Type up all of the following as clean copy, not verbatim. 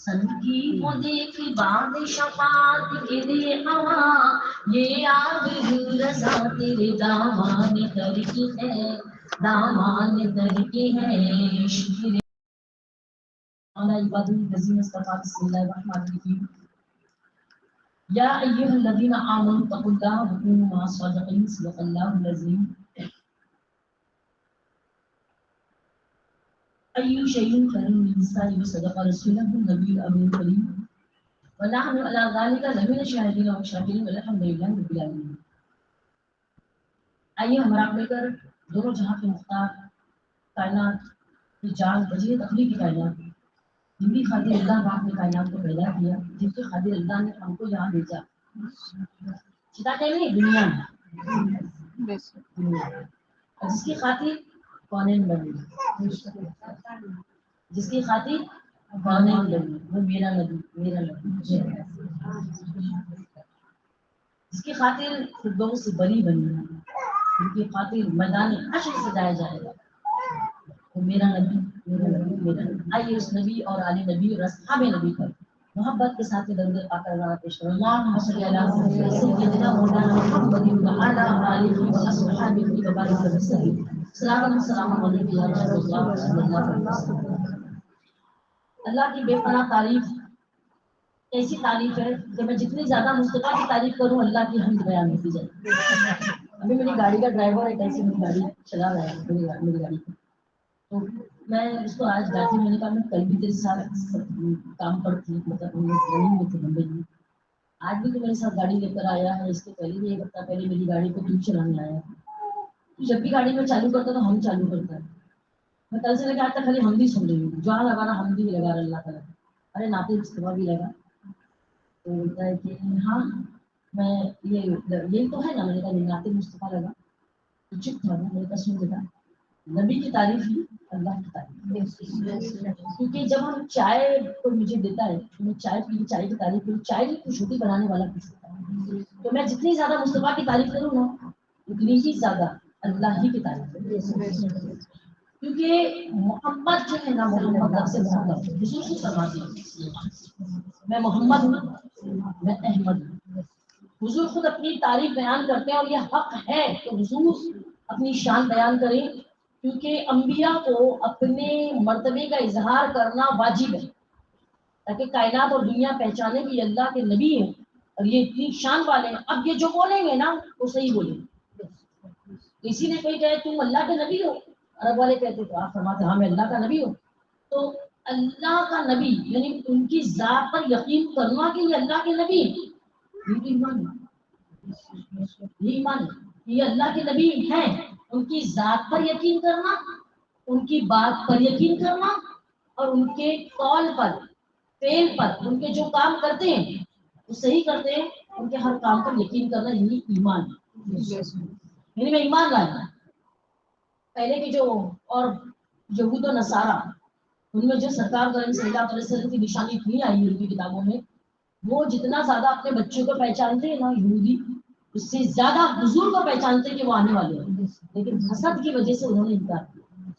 سن کی مودی کی باد شفاعت کے دے ہوا یہ آرزو رضا تیرے دامان در کی ہے دامان در کی ہے شکر اعلی عباد الذین اصطفیٰ بسم اللہ الرحمن الرحیم یا ایھا الذین آمنوا اتقوا اللہ وکونوا مع الصادقین صدق اللہ العظیم أي شيء خير من النساء وصدق رسوله النبي الأمين الكريم ونحن على ذلك لمن الشاهدين والشاكرين والحمد لله رب العالمين. آئیے ہم رب مل کر دونوں جہاں کے مختار کائنات کی جان بجے تخلیق کی کائنات جن کی خاطر اللہ پاک نے کائنات کو پیدا کیا جن کی خاطر اللہ نے ہم کو یہاں بھیجا چتا کہ نہیں دنیا میں اور جس کی خاطر کونین بنی جس کی خاطر کونین بنی وہ میرا نبی جس کی خاطر فردوس سے بری بنی ان کی خاطر میدان حشر سجایا جائے گا وہ میرا نبی آئیے اس نبی اور آل نبی اور اصحاب نبی پر محبت کے ساتھ درود پاک اللہ پیش کرو اللہم صلی علی سیدنا مولانا محمد وعلی آلہ وصحبہ وبارک وسلم السلام علیکم یا رسول اللہ صلی اللہ علیہ وسلم. اللہ کی بے پناہ تعریف ایسی تعریف ہے کہ میں جتنی زیادہ مصطفیٰ کی تعریف کروں اللہ کی حمد بیان ہوتی جائے. ابھی میری گاڑی کا ڈرائیور ہے کیسے میری گاڑی چلا رہا ہے میری گاڑی کو تو میں اس کو آج بیٹھی میں نے کہا میں کل بھی تیرے ساتھ کام پر تھی مطلب ہم لوگ ٹریننگ میں تھے بمبئی میں آج بھی تو میرے ساتھ گاڑی لے کر آیا ہے اس کے پہلے بھی ایک ہفتہ پہلے میری گاڑی کو دودھ چلانے آیا جب بھی گاڑی میں چالو کرتا تو ہم چالو کرتا ہے میں کل سے لے کے آج تک خالی ہم بھی سن رہی ہوں جہاں لگانا ہم بھی لگا رہا اللہ تعالیٰ ارے ناطق مصطفیٰ بھی لگا تو بولتا ہے کہ ہاں میں یہی تو ہے نا میں نے کہا ناطق مصطفیٰ لگا تو چپ تھا میں نے کہا سن بیٹا نبی کی تعریف ہی اللہ کی تعریف کیونکہ جب ہم چائے کو مجھے دیتا ہے میں چائے پی چائے کی تعریف کروں چائے کی کچھ ہوتی بنانے والا کچھ ہوتا ہے تو میں جتنی زیادہ مصطفیٰ کی تعریف کروں نا اتنی ہی زیادہ اللہ ہی کی تعریف کیونکہ محمد جو ہے نا محمد رب سے محمد حضور سے فرماتے ہیں میں محمد ہوں میں احمد ہوں حضور خود اپنی تعریف بیان کرتے ہیں اور یہ حق ہے کہ حضور اپنی شان بیان کریں کیونکہ انبیاء کو اپنے مرتبے کا اظہار کرنا واجب ہے تاکہ کائنات اور دنیا پہچانے کہ یہ اللہ کے نبی ہیں اور یہ اتنی شان والے ہیں. اب یہ جو بولیں گے نا وہ صحیح بولیں گے. کسی نے کوئی کہے تم اللہ کے نبی ہو عرب والے کہتے تو آپ فرماتے ہاں میں اللہ کا نبی ہوں تو اللہ کا نبی یعنی ان کی ذات پر یقین کرنا کہ یہ اللہ کے نبی یہ ایمان یہ ایمان یہ اللہ کے نبی ہیں ان کی ذات پر یقین کرنا ان کی بات پر یقین کرنا اور ان کے قول پر فعل پر ان کے جو کام کرتے ہیں وہ صحیح کرتے ہیں ان کے ہر کام پر یقین کرنا یہی ایمان یعنی میں ایمان لانا پہلے کی جو اور یہود و نصارہ ان میں جو سرکار کریم صلی اللہ علیہ وسلم کی نشانی اتنی آئی ان کی کتابوں میں وہ جتنا زیادہ اپنے بچوں کو پہچانتے ہیں نا یہودی اس سے زیادہ حضور کو پہچانتے ہیں کہ وہ آنے والے ہیں لیکن حسد کی وجہ سے انہوں نے انکار کیا.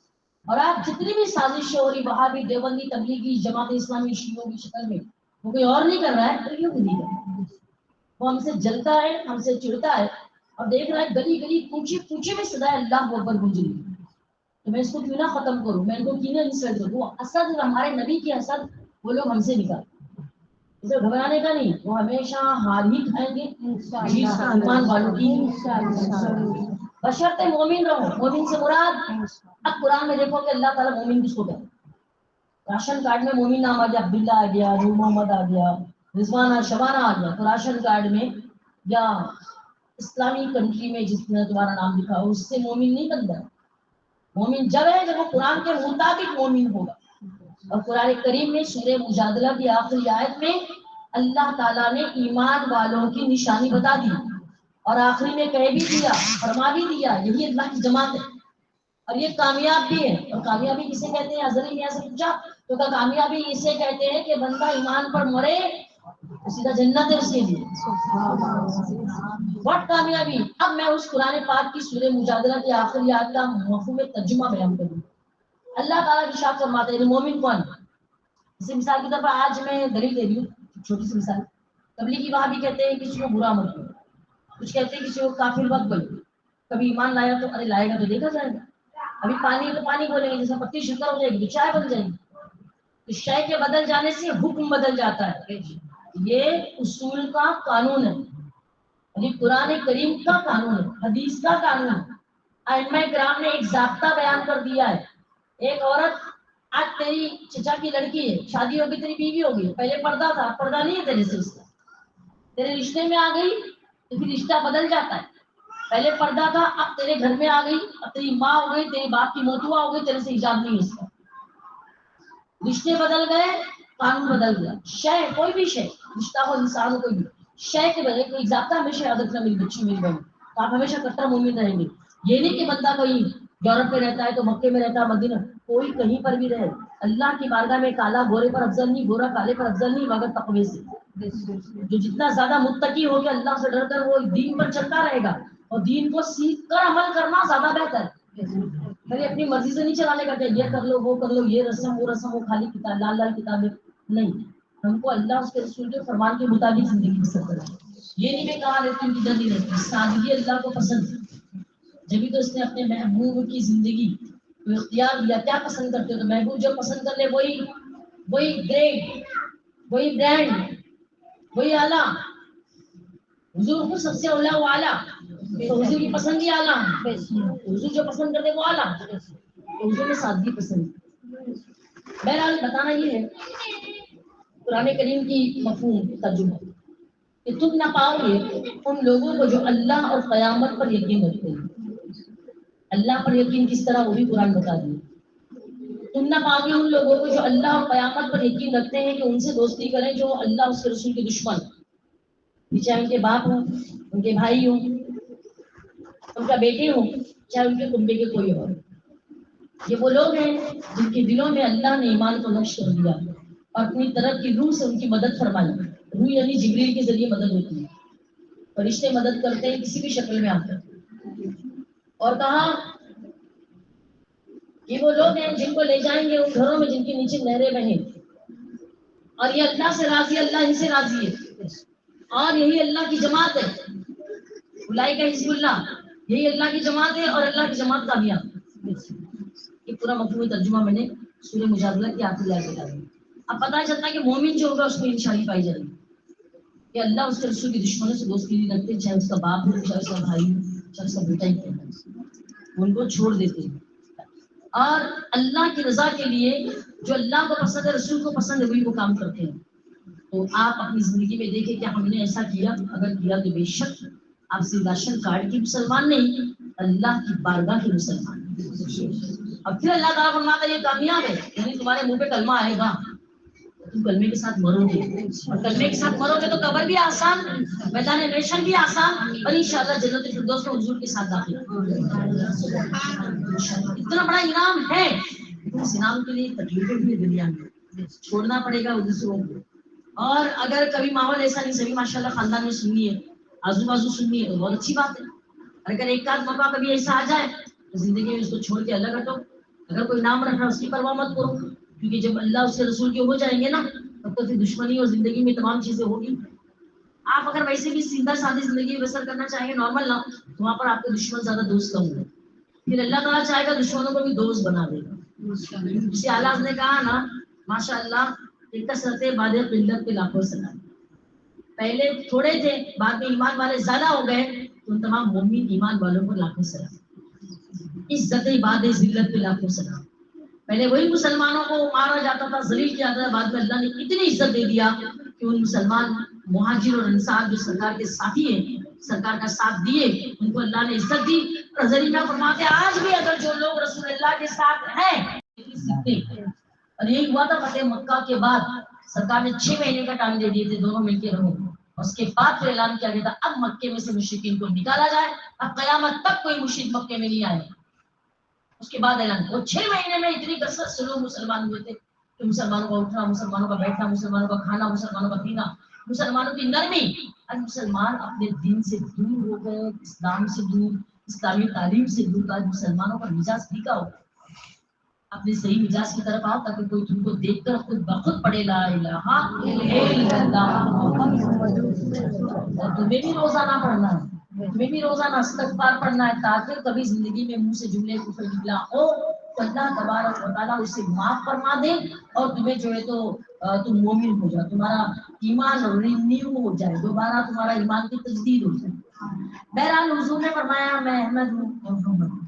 اور آپ جتنی بھی سازش ہو رہی وہابی دیوبندی تبلیغی جماعت اسلامی شیعوں کی شکل میں وہ کوئی اور نہیں کر رہا ہے تو کیوں نہیں کر رہا ہے وہ ہم سے جلتا ہے ہم سے چڑھتا ہے اور دیکھ رہا ہے گلی گلی پوچھے پوچھے میں صدا اللہ اکبر گونج رہی ہے تو میں اس کو کیوں نہ ختم کروں میں ان کو کیوں نہ انسلٹ کروں وہ حسد ہمارے نبی کی حسد وہ لوگ ہم سے نکالتے اسے گھبرانے کا نہیں وہ ہمیشہ ہار ہی کھائیں گے ایمان والوں کی بشرط مومن رہو مومن سے مراد اب قرآن میں دیکھو کہ اللہ تعالیٰ مومن کس کو کہتے ہیں راشن کارڈ میں مومن نام آ گیا عبداللہ آ گیا نور محمد آ گیا رضوانہ شبانہ آ گیا تو راشن کارڈ میں یا اسلامی کنٹری میں جس نے تمہارا نام لکھا ہو اس سے مومن نہیں بنتا مومن جب ہے جب وہ قرآن کے مطابق مومن ہوگا اور قرآن کریم میں سورہ مجادلہ کی آخری آیت میں اللہ تعالیٰ نے ایمان والوں کی نشانی بتا دی اور آخری میں کہہ بھی دیا فرما بھی دیا یہی اللہ کی جماعت ہے اور یہ کامیاب بھی ہے اور کامیابی کسے کہتے ہیں حضرت میاں سے پوچھا تو کامیابی اسے کہتے ہیں کہ بندہ ایمان پر مرے سیدھا جنت ہے اس کے لیے بہت کامیابی. اب میں اس قرآن پاک کی سورہ مجادلہ کی آخری آیت کا مفہوم ترجمہ بیان کروں اللہ تعالیٰ کی شاخ فرماتے ہیں مومن کون جیسے مثال کے طور پر آج میں دلیل دے رہی ہوں، چھوٹی سی مثال. تبلیغی وہاں بھی کہتے ہیں کسی کو برا مت کرو، کچھ کہتے ہیں کسی کو کافر مت بولو. کبھی ایمان لایا تو ارے لائے گا تو دیکھا جائے گا. ابھی پانی ہے تو پانی بولیں گے، جیسا پتی شکر ہو جائے گی تو چائے بن جائے گی. تو شے کے بدل جانے سے حکم بدل جاتا ہے. یہ اصول کا قانون ہے، یعنی قرآن کریم کا قانون ہے، حدیث کا قانون ہے. ائمہ کرام نے ایک ضابطہ بیان کر دیا ہے. ایک عورت، آج تیری چچا کی لڑکی ہے، شادی ہوگی، تیری بیوی ہوگی، پہلے پردہ تھا، پردہ نہیں ہے تیرے سے، اس کا تیرے رشتے میں آ گئی تو پھر رشتہ بدل جاتا ہے. پہلے پردہ تھا، اب تیرے گھر میں آ گئی، اب تیری ماں ہو گئی، تیری باپ کی موتوا ہو گئی، تیرے سے حجاب نہیں ہے اس کا. رشتے بدل گئے، قانون بدل گیا. شے کوئی بھی شے، رشتہ ہو، انسان ہو، کوئی بھی شے کے بدلے کوئی ضابطہ ہمیشہ یاد رکھنا میری بچی میری بہن. آپ ہمیشہ کٹر مومن رہیں گے. یہ نہیں کہ بندہ کہیں یورپ میں رہتا ہے تو مکے میں رہتا ہے، مدینہ، کوئی کہیں پر بھی رہے، اللہ کی بارگاہ میں کالا گورے پر افضل نہیں، گورا کالے پر افضل نہیں، مگر تقوی سے. جو جتنا زیادہ متقی ہو گیا اللہ سے ڈر کر، وہ دین پر چلتا رہے گا، اور دین کو سیکھ کر عمل کرنا زیادہ بہتر ہے. میں اپنی مرضی سے نہیں چلانے کا کہ یہ کر لو وہ کر لو، یہ رسم وہ رسم، وہ خالی کتاب لال لال کتابیں نہیں. ہم کو اللہ اس کے رسول کے فرمان کے مطابق زندگی بسر کرنا. یہ نہیں کہ کہاں رہتی ان کی جلدی رہتی، سادگی اللہ کو پسند ہے. جبھی تو اس نے اپنے محبوب کی زندگی کو اختیار دیا. کیا پسند کرتے ہو؟ تو محبوب جو پسند کر لے وہی گریڈ، وہی برانڈ، وہی اعلیٰ. حضور کو سب سے اولا وہ اعلیٰ، تو حضور کی پسند ہی اعلیٰ. حضور جو پسند کرتے وہ اعلیٰ، تو حضور میں سادگی پسند. بہرحال بتانا یہ ہے قرآن کریم کی مفہوم ترجمہ کہ تم نہ پاؤ گے ان لوگوں کو جو اللہ اور قیامت پر یقین رکھتے ہیں. اللہ پر یقین کس طرح وہ بھی قرآن بتا دیا. تم نہ پاؤ گے ان لوگوں کو جو اللہ اور قیامت پر یقین رکھتے ہیں کہ ان سے دوستی کریں جو اللہ اس کے رسول کے دشمن، چاہے ان کے باپ ہوں، ان کے بھائی ہوں، ان کا بیٹے ہوں، چاہے ان کے کنبے کے کوئی اور. یہ وہ لوگ ہیں جن کے دلوں میں اللہ نے ایمان کو نقش کر دیا اور اپنی طرف کی روح سے ان کی مدد فرمائی. روح یعنی جبریل کے ذریعے مدد ہوتی ہے، فرشتے مدد کرتے ہیں کسی بھی شکل میں آتے ہیں. اور کہا یہ وہ لوگ ہیں جن کو لے جائیں گے ان گھروں میں جن کے نیچے نہریں بہیں، اور یہ اللہ سے راضی، اللہ ان سے راضی ہے، اور یہی اللہ کی جماعت ہے. اولئک حزب اللہ، یہی اللہ کی جماعت ہے اور اللہ کی جماعت کامیاب. یہ پورا مفہوم ترجمہ میں نے سورہ مجادلہ کی آخری آیت بتا دی. اب پتہ چلتا ہے کہ مومن جو ہوگا اس میں انشانی پائی جائے گی کہ اللہ اس کے رسول کے دشمنوں سے دوستی نہیں رکھتے، چاہے اس کا باپ ہو، چاہے اس کا بھائی ہو، چاہے اس کا بیٹا ہی کہنا ہے، ان کو چھوڑ دیتے ہیں. اور اللہ کی رضا کے لیے جو اللہ کو پسند ہے، رسول کو پسند ہے، وہی وہ کام کرتے ہیں. تو آپ اپنی زندگی میں دیکھیں کہ ہم نے ایسا کیا، اگر کیا تو بے شک آپ سے راشن کارڈ کی مسلمان نہیں، اللہ کی بارگاہ کی مسلمان. اب پھر اللہ تعالیٰ فرماتا ہے یہ کامیاب ہے، یعنی تمہارے منہ پہ کلمہ آئے گا، تم کلمے کے ساتھ مرو گے، اور کلمے کے ساتھ مرو گے تو قبر بھی آسان، میدان محشر بھی آسان، اور انشاءاللہ جنت الفردوس میں حضور کے ساتھ داخل. اتنا بڑا انعام ہے، اس انعام کے لیے تکلیفیں بھی دنیا میں چھوڑنا پڑے گا دوسروں کو. اور اگر کبھی ماحول ایسا نہیں، سبھی ماشاءاللہ خاندان میں سننی ہے، آزو بازو سننی ہے، تو بہت اچھی بات ہے. اگر ایک آدھ موقع کبھی ایسا آ جائے تو زندگی میں اس کو چھوڑ کے الگ ہٹو. اگر کوئی نام رکھ رہا اس کی پرواہ مت کرو، کیونکہ جب اللہ اس کے رسول کے ہو جائیں گے نا تب تو پھر دشمنی اور زندگی میں تمام چیزیں ہوگی. آپ اگر ویسے بھی سیدھا سادی زندگی بسر کرنا چاہیں گے نارمل نہ، تو وہاں پر آپ کے دشمن زیادہ دوست کم ہوں گے. پھر اللہ تعالیٰ چاہے گا دشمنوں کو بھی دوست بنا دے گا. اسی آلاز نے کہا نا ماشاء اللہ کثرت بعد قلت پہ لاکھوں سلام. پہلے تھوڑے تھے، بعد میں ایمان والے زیادہ ہو گئے، تو ان تمام مومن ایمان والوں کو لاکھوں سلام. عزت بعد ذلت پہ لاکھوں سلام. پہلے وہی مسلمانوں کو مارا جاتا تھا، ذلیل کیا جاتا تھا، بعد میں اللہ نے اتنی عزت دے دیا کہ ان مسلمان مہاجر اور انصار جو سرکار کے ساتھی ہیں، سرکار کا ساتھ دیے، ان کو اللہ نے عزت دی. اور حضرت فرماتے آج بھی اگر جو لوگ رسول اللہ کے ساتھ ہیں سیکھتے ہیں. اور یہی ہوا تھا فتح مکہ کے بعد، سرکار نے 6 مہینے کا ٹائم دے دیے تھے، دونوں مل کے رہو. اور اس کے بعد پھر اعلان کیا گیا تھا اب مکے میں سے مشرکین کو نکالا جائے، اب قیامت تک کوئی مشرک مکے میں نہیں آئے. اس کے بعد اعلان، اور 6 مہینے میں اتنی کثرت سے لوگ مسلمان ہوئے تھے کہ مسلمانوں کا اٹھنا، مسلمانوں کا بیٹھنا، مسلمانوں کا کھانا، مسلمانوں کا پینا، مسلمانوں کی نرمی. اب مسلمان اپنے دین سے دور ہو گئے، اسلام سے دور، اسلامی تعلیم سے دور. آج مسلمانوں کا مزاج پھیکا ہو گیا. اپنے صحیح مزاج کی طرف آؤ تاکہ کوئی تم کو دیکھ کر خود بخود پڑھے لا الہ الا اللہ اور تمہیں بھی روزانہ پڑھنا ہے، تمہیں بھی روزانہ استغفار پڑھنا ہے تاکہ کبھی زندگی میں منہ سے جملے کفر نکلا ہو تو اللہ تبارک و تعالیٰ اسے معاف فرما دے اور تمہیں جو ہے تو تم مومن ہو جاؤ، تمہارا ایمان رینیو ہو جائے، دوبارہ تمہارا ایمان کی تجدید ہو جائے۔ بہرحال حضور نے فرمایا میں احمد ہوں، میں محمد ہوں،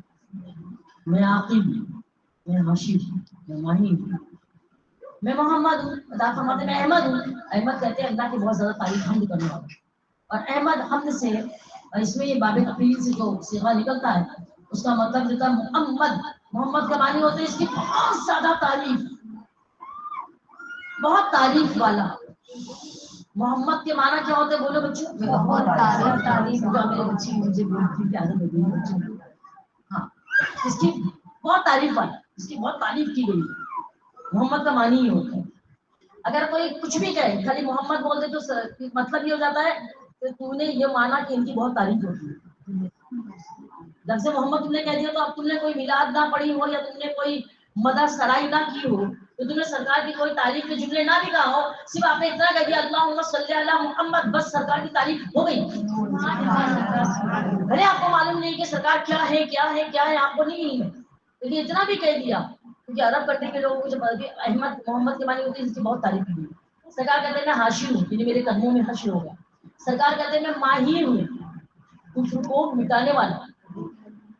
میں عاقب ہوں، میں حاشر ہوں، میں ماہی ہوں، میں محمد ہوں۔ عطا فرماتے میں احمد ہوں۔ احمد کہتے ہیں اللہ کی بہت زیادہ تعریف حمد کرنے والا، اور احمد حمد سے اس میں یہ باب تفعیل سے جو صیغہ نکلتا ہے اس کا مطلب ہوتا ہے محمد۔ محمد کا معنی ہوتا ہے اس کی بہت زیادہ تعریف، بہت تعریف والا۔ محمد کے معنی کیا ہوتے ہیں بولو بچوں؟ بہت تعریف میرے بچی مجھے بولتی کی عادت ہو گئی ہے بچوں کو۔ ہاں، اس کی بہت تعریف والا، اس کی بہت تعریف کی گئی ہے۔ محمد کا معنی یہ ہوتا ہے اگر کوئی کچھ بھی کہے خالی محمد بول دے تو مطلب یہ ہو جاتا ہے کہ تم نے یہ مانا کہ ان کی بہت تعریف ہوتی ہے۔ جب سے محمد تم نے کہہ دیا تو اب تم نے کوئی میلاد نہ پڑھی ہو یا تم نے کوئی مدح سرائی نہ کی ہو تو تم نے سرکار کی کوئی تعریف کے جملے نہ لکھا ہو، صرف آپ نے اتنا کہہ دیا اللہم صلی علی محمد، بس سرکار کی تعریف ہو گئی۔ بھلے آپ کو معلوم نہیں کہ سرکار کیا ہے کیا ہے کیا ہے، آپ کو نہیں ہے، لیکن اتنا بھی کہہ دیا کیونکہ عرب کنٹری کے لوگوں کو جو احمد محمد کے معنی ہوتی ہے اس کی بہت تعریف کی گئی۔ سرکار کہتے ہیں میں حاشر ہوں، یعنی میرے قدموں میں حشر ہوگا۔ سرکار کہتے ہیں میں ماہی ہوں، کفر کو مٹانے والا۔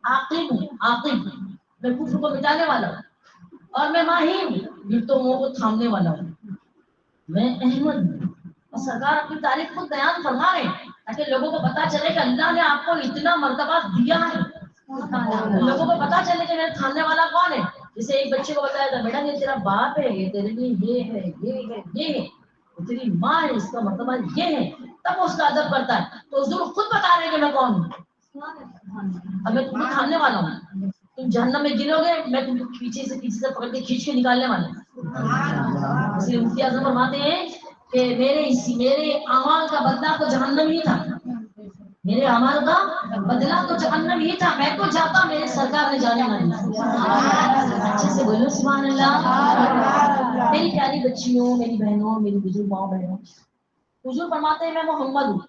عاقب ہوں، عاقب میں کفر کو مٹانے والا ہوں، اور میں ماہی ہوں، گرتوں کو تھامنے والا ہوں۔ میں احمد ہوں، اور سرکار اپنی تعریف کو بیان فرما رہے ہیں تاکہ لوگوں کو پتا چلے کہ اللہ نے آپ کو اتنا مرتبہ دیا ہے، لوگوں کو پتا چلے کہ میرے تھامنے والا کون ہے۔ جیسے ایک بچے کو بتایا تھا بیٹا یہ تیرا باپ ہے، یہ تیرے لیے یہ ہے یہ ہے یہ ہے، تیری ماں ہے اس کا مرتبہ یہ ہے، تب وہ اس کا ادب کرتا ہے۔ تو حضور خود بتا رہے ہیں کہ میں کون ہوں، اب میں تم کو تھامنے والا ہوں، تم جہنم میں گرو گے میں تم کو پیچھے سے پکڑ کے کھینچ کے نکالنے والا ہوں۔ اس لیے مفتی اعظم فرماتے ہیں کہ میرے اعمال کا بدلہ تو جہنم ہی تھا، میرے اعمال کا بدلہ تو جہنم ہی تھا، میں تو جاتا میرے سرکار نے جانے نہ دیا۔ اچھے سے بولو سبحان اللہ۔ میری پیاری بچیوں، میری بہنوں، میری بزرگ ماں بہنوں، حضور فرماتے ہیں میں محمد ہوں۔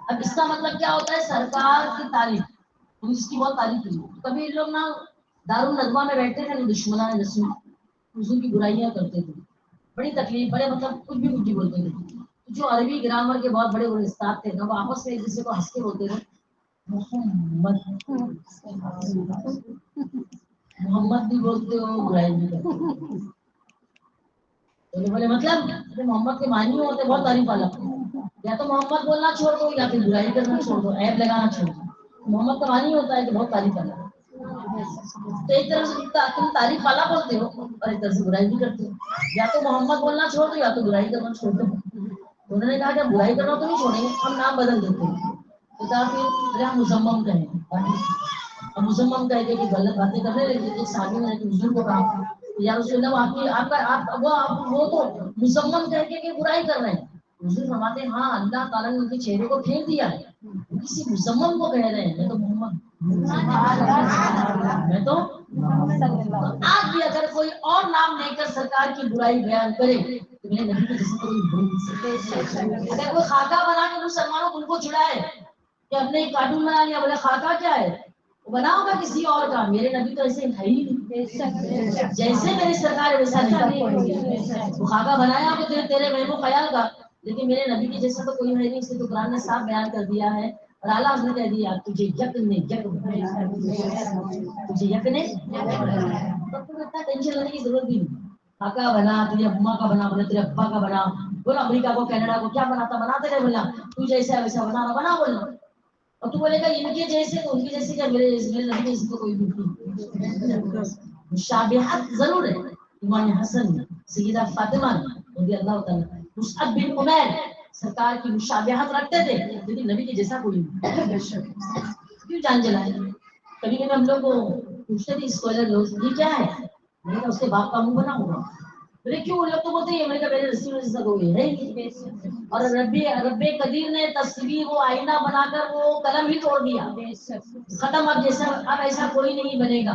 اب اس کا مطلب کیا ہوتا ہے؟ سرکار کی تعریف، ہم اس کی بہت تعریف کی۔ کبھی لوگ نا دارالندوا میں بیٹھتے تھے، دشمنان رسول حضور کی برائیاں کرتے تھے، بڑی تکلیف، بڑے مطلب کچھ بھی بولتے تھے۔ جو عربی گرامر کے بہت بڑے بڑے استاد تھے نا وہ آپس میں ایک دوسرے کو ہنس کے بولتے تھے محمد، محمد بھی بولتے ہو برائی بھی کرتے ہو۔ بولے مطلب محمد کے معنی ہوتے بہت تعریف والا، یا تو محمد بولنا چھوڑ دو یا پھر برائی کرنا چھوڑ دو، عیب لگانا چھوڑ دو۔ محمد کا معنی ہوتا ہے کہ بہت تعریف والا، تو ایک طرف سے تم تعریف والا بولتے ہو اور ایک طرف سے برائی بھی کرتے ہو، یا تو محمد بولنا چھوڑ دو یا تو برائی کرنا چھوڑ دو۔ انہوں نے کہا کہ برائی کرنا تو نہیں چھوڑیں گے، ہم نام بدل دیتے ہیں، تو کہا پھر ہم مزمم کہیں، ہم مزمم کہہ کے کہ غلط باتیں کرنے لگے۔ ایک صحابی نے حضور کو کہا یا رسول اللہ وہ تو مزمم کہہ کے کہ برائی کر رہے ہیں۔ حضور فرماتے ہیں ہاں اللہ تعالیٰ نے ان کے چہرے کو پھیر دیا ہے، کسی مزمم کو کہہ رہے ہیں میں تو محمد، میں تو آج بھی اگر کوئی اور نام لے کر سرکار کی برائی بیان کرے تو میرے نبی کے جیسے کوئی بول نہیں سکتا۔ اگر کوئی خاکہ بنا کے مسلمانوں کو ان کو چھڑائے کہ ہم نے ایک کارٹون بنا لیا، بولے خاکہ کیا ہے، وہ بنا ہوگا کسی اور کا، میرے نبی تو ایسے ہے ہی نہیں، جیسے میری سرکار ویسا نہیں۔ وہ خاکہ بنایا وہ تیرے وہم و خیال کا، لیکن میرے نبی کے جیسا تو کوئی ہے نہیں۔ اس لیے تو قرآن نے صاف بیان کر دیا ہے اور اعلیٰ نے کہہ دیا تجھے یک نے یک تجھے یک نے، تو تم اتنا ٹینشن لینے کی ضرورت بھی نہیں۔ خاکہ بنا، تیرے اماں کا بنا، بولے تیرے ابا کا بنا، بولا امریکہ کو کینیڈا کو کیا بناتا بناتے رہے، بولا تو جیسا ویسا بنا بنا بولنا، اور تو بولے گا ان کے جیسے تو ان کی جیسے کیا، میرے نبی جیسے تو کوئی بھی نہیں۔ مشابہت ضرور ہے، امام حسن سیدہ فاطمہ رضی اللہ تعالیٰ، مصعب بن عمیر سرکار کی مشابہت رکھتے تھے لیکن نبی کے جیسا کوئی نہیں۔ کیوں جان جلائے؟ کبھی کبھی ہم لوگ کو پوچھتے تھے اسکالر لوگ یہ کیا ہے، میں نے اس کے باپ کا منہ بنا ہوگا، بولے کیوں؟ لوگ تو بولتے ہیں میں نے کہا میرے رسول جیسا کوئی ہے ہی۔ اور رب قدیر نے تصویر وہ آئینہ بنا کر وہ قلم ہی توڑ دیا، ختم، اب ایسا کوئی نہیں بنے گا۔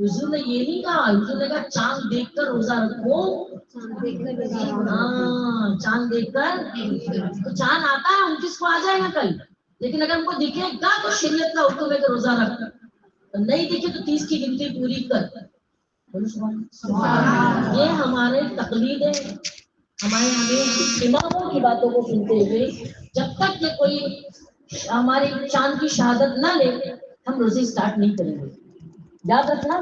حضور نے یہ نہیں کہا، حضور نے کہا چاند دیکھ کر روزہ رکھو. ہاں چاند دیکھ کر، تو چاند آتا ہے 29 کو آ جائے گا کل، لیکن اگر ہم کو دکھے گا تو شریعت کا حکم ہے کہ روزہ رکھ، نہیں دکھے تو 30 کی گنتی پوری کر. یہ ہمارے تقلید ہے، ہمارے اماموں کی باتوں کو سنتے ہوئے جب تک کہ کوئی ہماری چاند کی شہادت نہ لے ہم روزے اسٹارٹ نہیں کریں گے. یاد رکھنا.